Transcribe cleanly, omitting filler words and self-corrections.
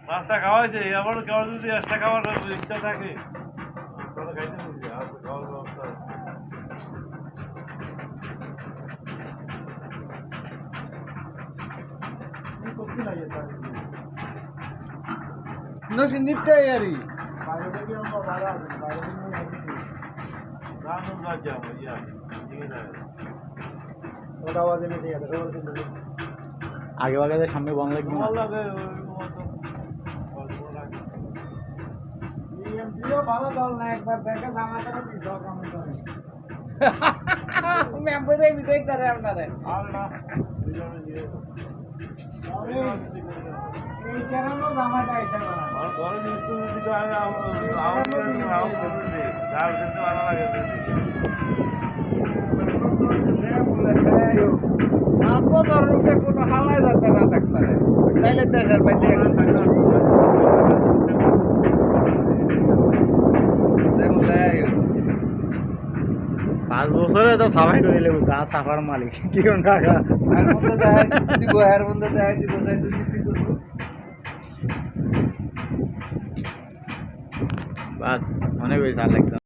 পাঁচটা খাওয়াইছে আবার কেউ যদি একটা খাওয়ার ইচ্ছা থাকে তাহলে খাইতে বুঝি আর খাওয়ার ব্যবস্থা করতে লাগে স্যার নসিন্দিতে ইয়ারি বাইরে থেকে আমরা ভালো আছে বাইরে থেকে রান্না যাচ্ছে আমরা ইয়া ঠিক আছে ওটা আওয়াজে মিটে গেছে খবর শুনতে আগে আগে সামনে বন্ধ লাগবে ভালো লাগে বিএমপিও ভালো দল না একবার দেখে জামাতারা দিছ কাম করে মেম্বারে বিদায় করে আপনারে আর না দুজনে দিয়ে এই চ্যানেলও জামাটা আইছে না আর বড় নিউজ তো দিতে আমি আউট করতে যার জন্য ভালো লাগে আপো ধরুকে কোনো হালাই যাতে না থাকতে তাইলে দেশের বাইরে পাঁচ বছরে তো সাফাই করে লেবু গা সাফার মালিক কি কোন কাকা আর মধ্যে দেয় দিব এর মধ্যে দেয় দিব যাই তো বাস অনেক বেশি আর লাগবে